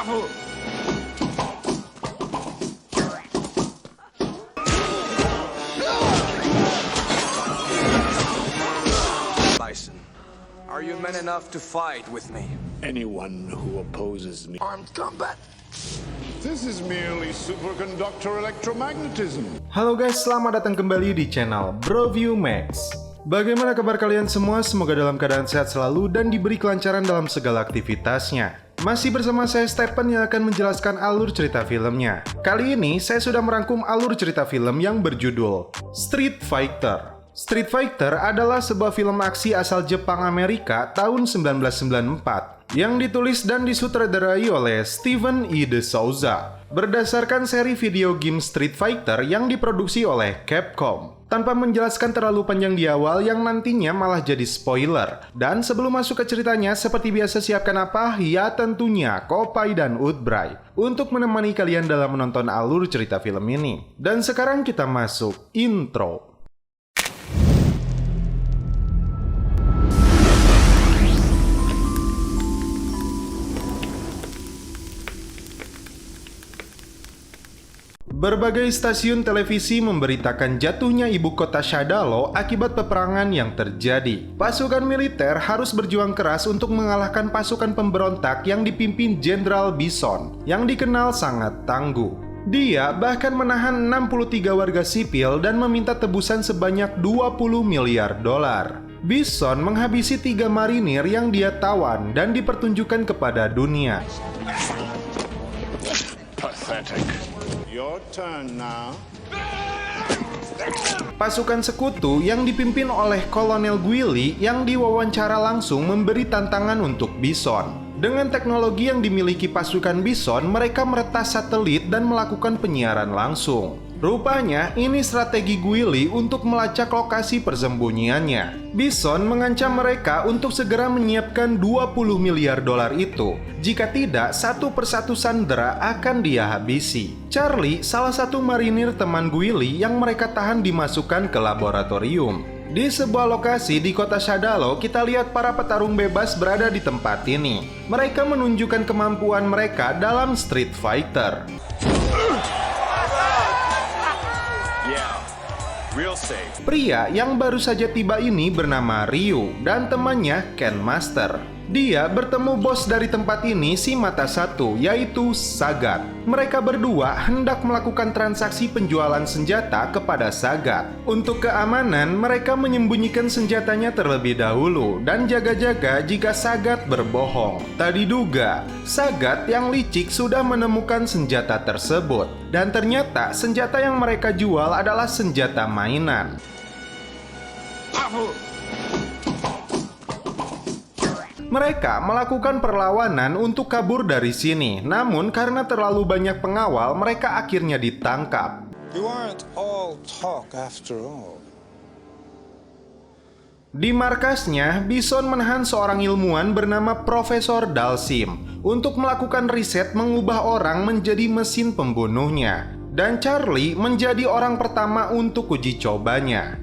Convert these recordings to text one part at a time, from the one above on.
Bison, are you man enough to fight with me? Anyone who opposes me. Armed combat. This is merely superconductor electromagnetism. Halo guys, selamat datang kembali di channel Broview Max. Bagaimana kabar kalian semua? Semoga dalam keadaan sehat selalu dan diberi kelancaran dalam segala aktivitasnya. Masih bersama saya Stephen yang akan menjelaskan alur cerita filmnya. Kali ini saya sudah merangkum alur cerita film yang berjudul Street Fighter. Street Fighter adalah sebuah film aksi asal Jepang Amerika tahun 1994 yang ditulis dan disutradarai oleh Steven E. De Souza berdasarkan seri video game Street Fighter yang diproduksi oleh Capcom. Tanpa menjelaskan terlalu panjang di awal yang nantinya malah jadi spoiler. Dan sebelum masuk ke ceritanya, seperti biasa siapkan apa? Ya tentunya Kopai dan Udbray untuk menemani kalian dalam menonton alur cerita film ini. Dan sekarang kita masuk intro. Berbagai stasiun televisi memberitakan jatuhnya ibu kota Shadalo akibat peperangan yang terjadi. Pasukan militer harus berjuang keras untuk mengalahkan pasukan pemberontak yang dipimpin Jenderal Bison, yang dikenal sangat tangguh. Dia bahkan menahan 63 warga sipil dan meminta tebusan sebanyak 20 miliar dolar. Bison menghabisi 3 marinir yang dia tawan dan dipertunjukkan kepada dunia. Pathetic. Your turn now. Pasukan sekutu yang dipimpin oleh Kolonel Guile yang diwawancara langsung memberi tantangan untuk Bison. Dengan teknologi yang dimiliki pasukan Bison, mereka meretas satelit dan melakukan penyiaran langsung. Rupanya, ini strategi Guile untuk melacak lokasi persembunyiannya. Bison mengancam mereka untuk segera menyiapkan 20 miliar dolar itu. Jika tidak, satu persatu sandera akan dia habisi. Charlie, salah satu marinir teman Guile yang mereka tahan dimasukkan ke laboratorium. Di sebuah lokasi di kota Shadalo, kita lihat para petarung bebas berada di tempat ini. Mereka menunjukkan kemampuan mereka dalam Street Fighter. Pria yang baru saja tiba ini bernama Ryu dan temannya Ken Master. Dia bertemu bos dari tempat ini si mata satu, yaitu Sagat. Mereka berdua hendak melakukan transaksi penjualan senjata kepada Sagat. Untuk keamanan, mereka menyembunyikan senjatanya terlebih dahulu dan jaga-jaga jika Sagat berbohong. Tak diduga, Sagat yang licik sudah menemukan senjata tersebut. Dan ternyata senjata yang mereka jual adalah senjata mainan. Mereka melakukan perlawanan untuk kabur dari sini, namun karena terlalu banyak pengawal, mereka akhirnya ditangkap. You aren't all talk after all. Di markasnya, Bison menahan seorang ilmuwan bernama Profesor Dalsim untuk melakukan riset mengubah orang menjadi mesin pembunuhnya. Dan Charlie menjadi orang pertama untuk uji cobanya.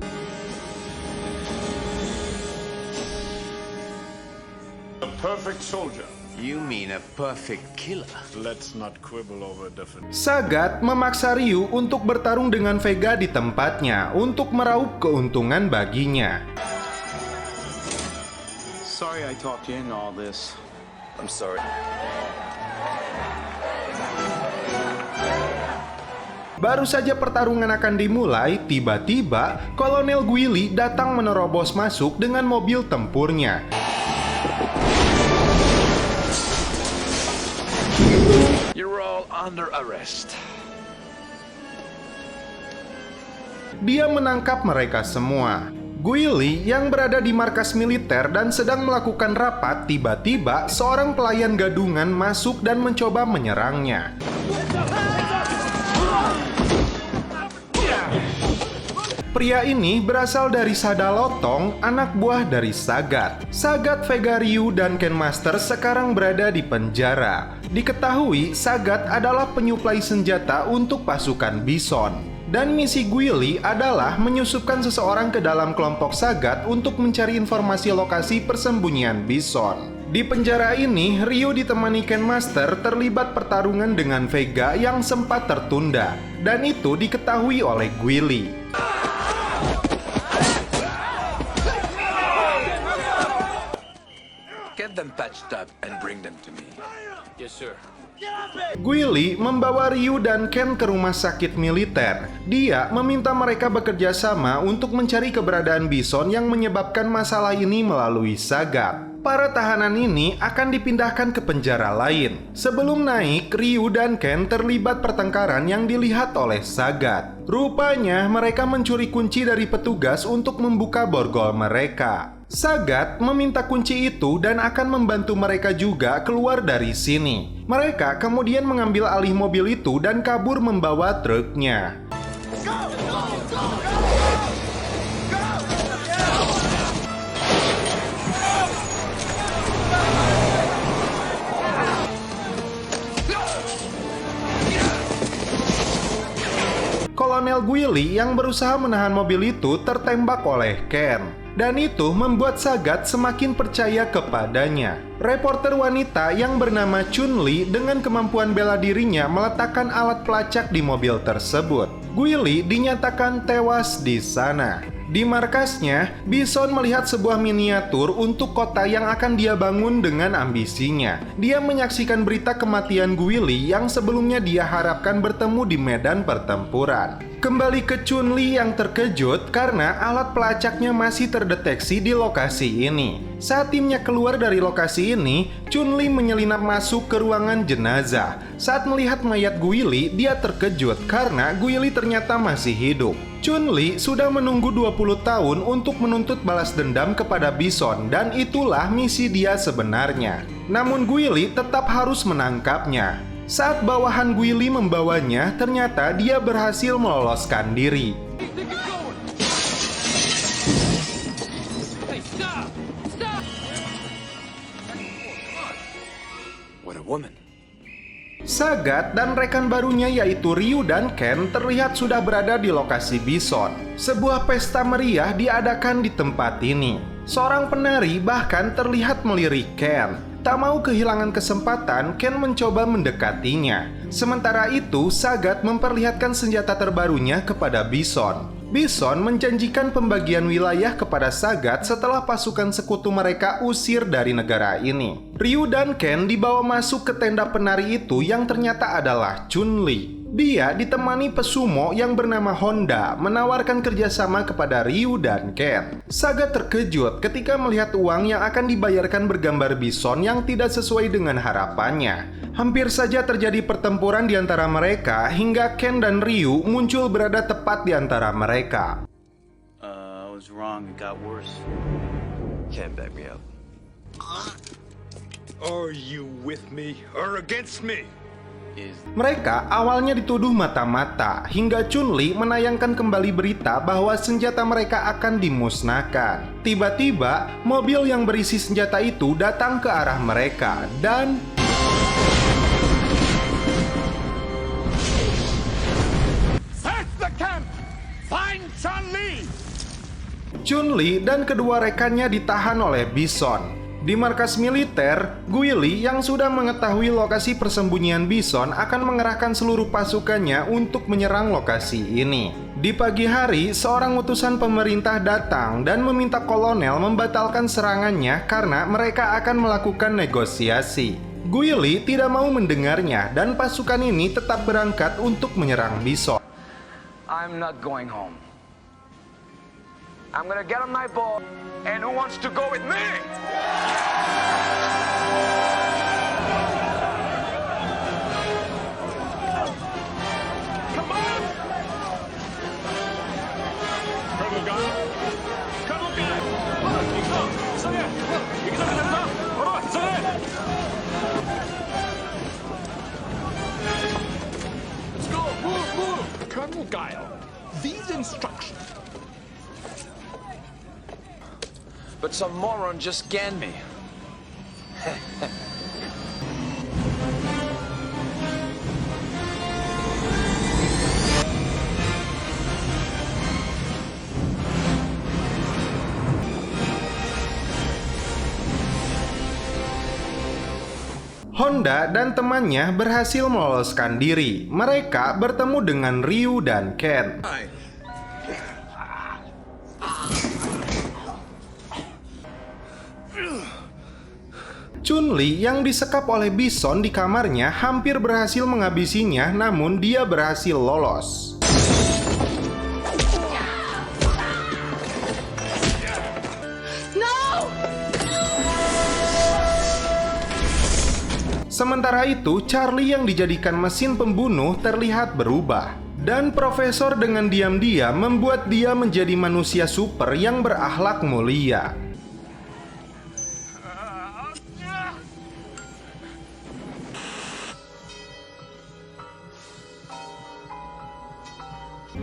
Perfect soldier. You mean a perfect killer? Let's not quibble over definition. Sagat memaksa Ryu untuk bertarung dengan Vega di tempatnya untuk meraup keuntungan baginya. Sorry I talked you into all this. I'm sorry. Baru saja pertarungan akan dimulai, tiba-tiba Kolonel Guile datang menerobos masuk dengan mobil tempurnya. You're all under arrest. Dia menangkap mereka semua. Guile yang berada di markas militer dan sedang melakukan rapat, tiba-tiba seorang pelayan gadungan masuk dan mencoba menyerangnya. Pria ini berasal dari Sadalotong, anak buah dari Sagat. Sagat, Vega, Ryu, dan Ken Master sekarang berada di penjara. Diketahui Sagat adalah penyuplai senjata untuk pasukan Bison. Dan misi Guile adalah menyusupkan seseorang ke dalam kelompok Sagat untuk mencari informasi lokasi persembunyian Bison. Di penjara ini, Ryu ditemani Ken Master terlibat pertarungan dengan Vega yang sempat tertunda, dan itu diketahui oleh Guile. Get them patched up and bring them to me. Yes, sir. Guile membawa Ryu dan Ken ke rumah sakit militer. Dia meminta mereka bekerja sama untuk mencari keberadaan Bison yang menyebabkan masalah ini melalui Sagat. Para tahanan ini akan dipindahkan ke penjara lain. Sebelum naik, Ryu dan Ken terlibat pertengkaran yang dilihat oleh Sagat. Rupanya mereka mencuri kunci dari petugas untuk membuka borgol mereka. Sagat meminta kunci itu dan akan membantu mereka juga keluar dari sini. Mereka kemudian mengambil alih mobil itu dan kabur membawa truknya. Kolonel Guile yang berusaha menahan mobil itu tertembak oleh Ken. Dan itu membuat Sagat semakin percaya kepadanya. Reporter wanita yang bernama Chun-Li dengan kemampuan bela dirinya meletakkan alat pelacak di mobil tersebut. Guile dinyatakan tewas di sana. Di markasnya, Bison melihat sebuah miniatur untuk kota yang akan dia bangun dengan ambisinya. Dia menyaksikan berita kematian Guile yang sebelumnya dia harapkan bertemu di medan pertempuran. Kembali ke Chun-Li yang terkejut karena alat pelacaknya masih terdeteksi di lokasi ini. Saat timnya keluar dari lokasi ini, Chun-Li menyelinap masuk ke ruangan jenazah. Saat melihat mayat Guile, dia terkejut karena Guile ternyata masih hidup. Chun-Li sudah menunggu 20 tahun untuk menuntut balas dendam kepada Bison dan itulah misi dia sebenarnya. Namun Guile tetap harus menangkapnya. Saat bawahan Guile membawanya, ternyata dia berhasil meloloskan diri. What a woman. Sagat dan rekan barunya yaitu Ryu dan Ken terlihat sudah berada di lokasi Bison. Sebuah pesta meriah diadakan di tempat ini. Seorang penari bahkan terlihat melirik Ken. Tak mau kehilangan kesempatan, Ken mencoba mendekatinya. Sementara itu, Sagat memperlihatkan senjata terbarunya kepada Bison. Bison menjanjikan pembagian wilayah kepada Sagat setelah pasukan sekutu mereka usir dari negara ini. Ryu dan Ken dibawa masuk ke tenda penari itu yang ternyata adalah Chun-Li. Dia ditemani pesumo yang bernama Honda menawarkan kerjasama kepada Ryu dan Ken. Sagat terkejut ketika melihat uang yang akan dibayarkan bergambar Bison yang tidak sesuai dengan harapannya. Hampir saja terjadi pertempuran di antara mereka hingga Ken dan Ryu muncul berada tepat di antara mereka. I was wrong, it got worse. Can't back me up. Are you with me or against me? Mereka awalnya dituduh mata-mata hingga Chun-Li menayangkan kembali berita bahwa senjata mereka akan dimusnahkan. Tiba-tiba, mobil yang berisi senjata itu datang ke arah mereka dan... Search the camp! Find Chun-Li! Chun-Li dan kedua rekannya ditahan oleh Bison. Di markas militer, Guile yang sudah mengetahui lokasi persembunyian Bison akan mengerahkan seluruh pasukannya untuk menyerang lokasi ini. Di pagi hari, seorang utusan pemerintah datang dan meminta kolonel membatalkan serangannya karena mereka akan melakukan negosiasi. Guile tidak mau mendengarnya dan pasukan ini tetap berangkat untuk menyerang Bison. I'm not going home. I'm gonna get on my boat, and who wants to go with me? Come on! Colonel Gunn! Colonel Gunn! Let's go! Move! Colonel Guile, these instructions... But some moron just scanned me. Honda dan temannya berhasil meloloskan diri. Mereka bertemu dengan Ryu dan Ken. Chun-Li yang disekap oleh Bison di kamarnya hampir berhasil menghabisinya, namun dia berhasil lolos. Sementara itu, Charlie yang dijadikan mesin pembunuh terlihat berubah. Dan Profesor dengan diam-diam membuat dia menjadi manusia super yang berakhlak mulia.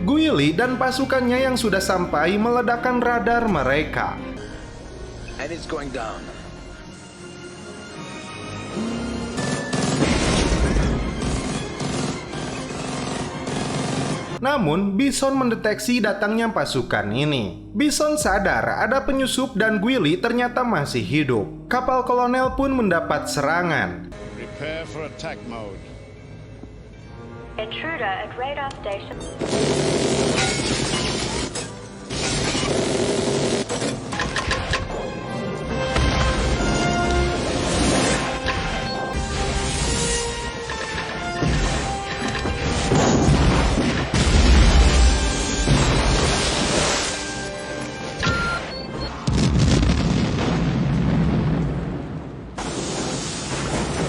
Guile dan pasukannya yang sudah sampai meledakkan radar mereka. And it's going down. Namun, Bison mendeteksi datangnya pasukan ini. Bison sadar ada penyusup dan Guile ternyata masih hidup. Kapal kolonel pun mendapat serangan. Prepare for attack mode. Intruder at radar station.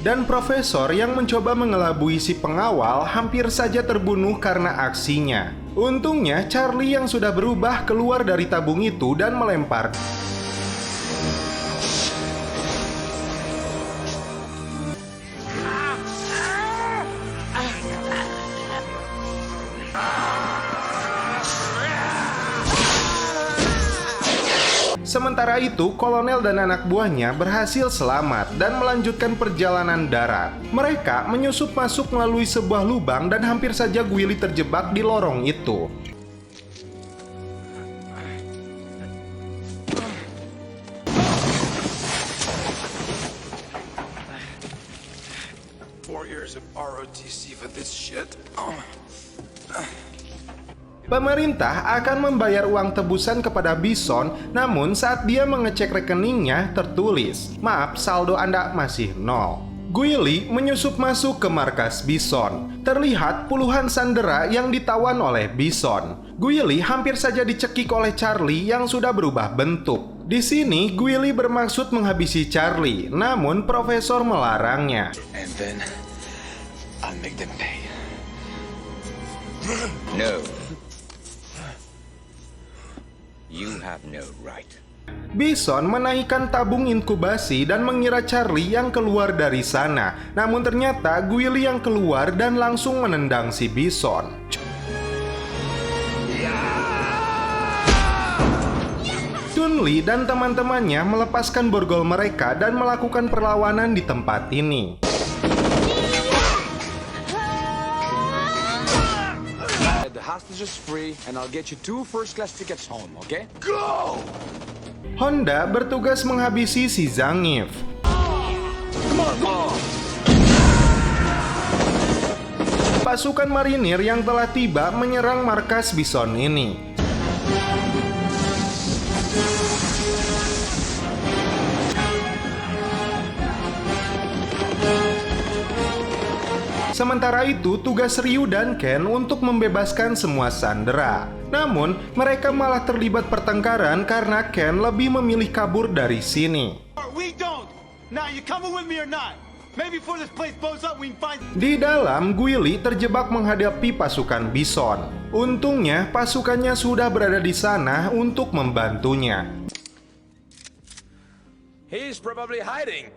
Dan Profesor yang mencoba mengelabui si pengawal hampir saja terbunuh karena aksinya. Untungnya Charlie yang sudah berubah keluar dari tabung itu dan melempar. Sementara itu, kolonel dan anak buahnya berhasil selamat dan melanjutkan perjalanan darat. Mereka menyusup masuk melalui sebuah lubang dan hampir saja Guile terjebak di lorong itu. Years of ROTC for this shit. Pemerintah akan membayar uang tebusan kepada Bison, namun saat dia mengecek rekeningnya tertulis, "Maaf, saldo Anda masih nol." Guile menyusup masuk ke markas Bison. Terlihat puluhan sandera yang ditawan oleh Bison. Guile hampir saja dicekik oleh Charlie yang sudah berubah bentuk. Di sini Guile bermaksud menghabisi Charlie, namun Profesor melarangnya. And then I'll make them pay. No. You have no right. Bison menaikkan tabung inkubasi dan mengira Charlie yang keluar dari sana. Namun ternyata Guile yang keluar dan langsung menendang si Bison. Chun-Li dan teman-temannya melepaskan borgol mereka dan melakukan perlawanan di tempat ini. The hostage is free, and I'll get you 2 first-class tickets home, okay? Go! Honda bertugas menghabisi si Zangief. Pasukan marinir yang telah tiba menyerang markas Bison ini. Sementara itu, tugas Ryu dan Ken untuk membebaskan semua sandera. Namun, mereka malah terlibat pertengkaran karena Ken lebih memilih kabur dari sini. Di dalam, Guile terjebak menghadapi pasukan Bison. Untungnya, pasukannya sudah berada di sana untuk membantunya. He's probably hiding.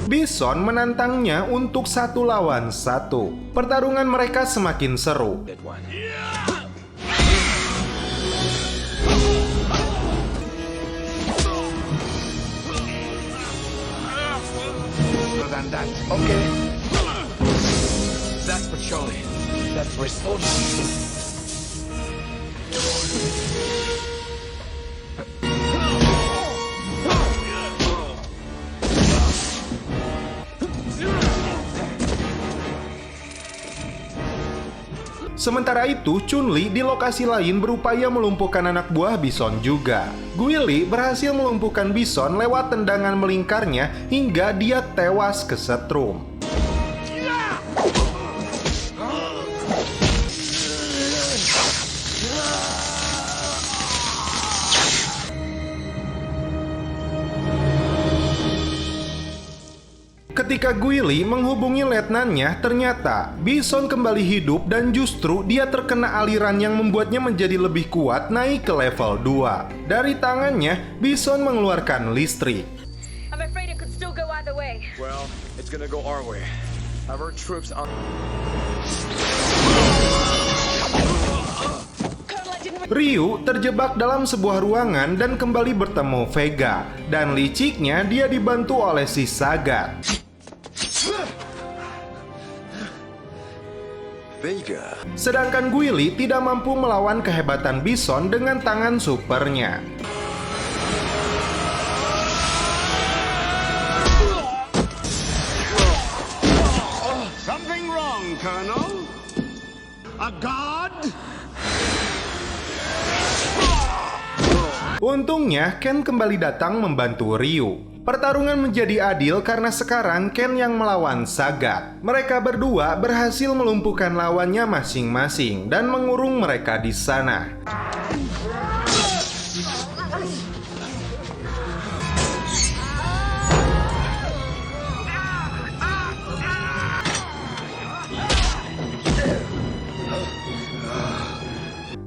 Bison menantangnya untuk 1 lawan 1. Pertarungan mereka semakin seru. That one. More than that. Okay. That's patrolling. That's responsible. Sementara itu, Chun-Li di lokasi lain berupaya melumpuhkan anak buah Bison juga. Guile berhasil melumpuhkan Bison lewat tendangan melingkarnya hingga dia tewas kesetrum. Ketika Guile menghubungi letnannya, ternyata Bison kembali hidup dan justru dia terkena aliran yang membuatnya menjadi lebih kuat naik ke level 2. Dari tangannya, Bison mengeluarkan listrik. I'm afraid it could still go either way. Well, it's gonna go our way. Have our troops on. Ryu terjebak dalam sebuah ruangan dan kembali bertemu Vega. Dan liciknya dia dibantu oleh si Sagat. Vega. Sedangkan Guile tidak mampu melawan kehebatan Bison dengan tangan supernya. Something wrong, Colonel? A god? Untungnya, Ken kembali datang membantu Ryu. Pertarungan menjadi adil karena sekarang Ken yang melawan Sagat. Mereka berdua berhasil melumpuhkan lawannya masing-masing dan mengurung mereka di sana.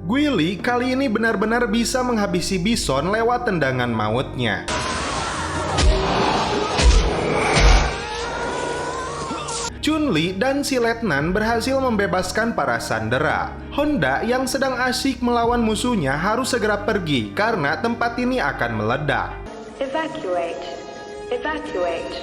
Guile kali ini benar-benar bisa menghabisi Bison lewat tendangan mautnya. Chun-Li dan si letnan berhasil membebaskan para sandera. Honda yang sedang asyik melawan musuhnya harus segera pergi karena tempat ini akan meledak. Evacuate. Evacuate.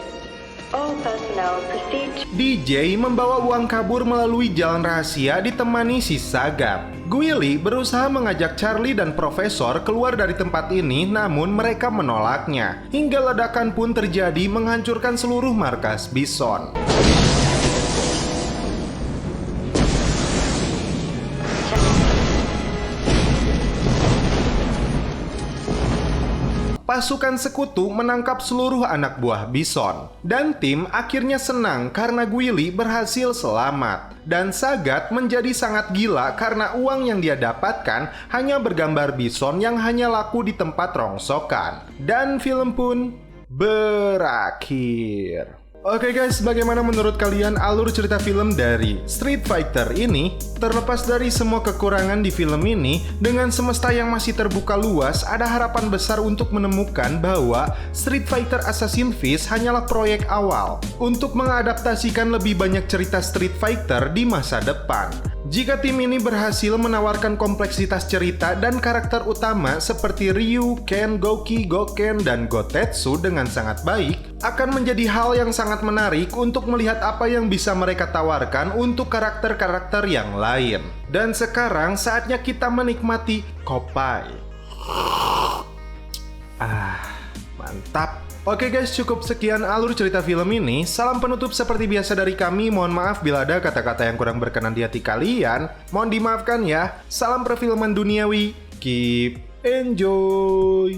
All personnel proceed to... DJ membawa uang kabur melalui jalan rahasia ditemani si Sagat. Guile berusaha mengajak Charlie dan Profesor keluar dari tempat ini, namun mereka menolaknya. Hingga ledakan pun terjadi menghancurkan seluruh markas Bison. Pasukan sekutu menangkap seluruh anak buah Bison. Dan tim akhirnya senang karena Guile berhasil selamat. Dan Sagat menjadi sangat gila karena uang yang dia dapatkan hanya bergambar Bison yang hanya laku di tempat rongsokan. Dan film pun berakhir. Oke guys, bagaimana menurut kalian alur cerita film dari Street Fighter ini? Terlepas dari semua kekurangan di film ini, dengan semesta yang masih terbuka luas, ada harapan besar untuk menemukan bahwa Street Fighter Assassin's Fist hanyalah proyek awal untuk mengadaptasikan lebih banyak cerita Street Fighter di masa depan. Jika tim ini berhasil menawarkan kompleksitas cerita dan karakter utama seperti Ryu, Ken, Gouki, Goken, dan Gotetsu dengan sangat baik, akan menjadi hal yang sangat menarik untuk melihat apa yang bisa mereka tawarkan untuk karakter-karakter yang lain. Dan sekarang saatnya kita menikmati Kopai. Mantap. Oke guys, cukup sekian alur cerita film ini. Salam penutup seperti biasa dari kami. Mohon maaf bila ada kata-kata yang kurang berkenan di hati kalian. Mohon dimaafkan ya. Salam perfilman duniawi. Keep enjoy.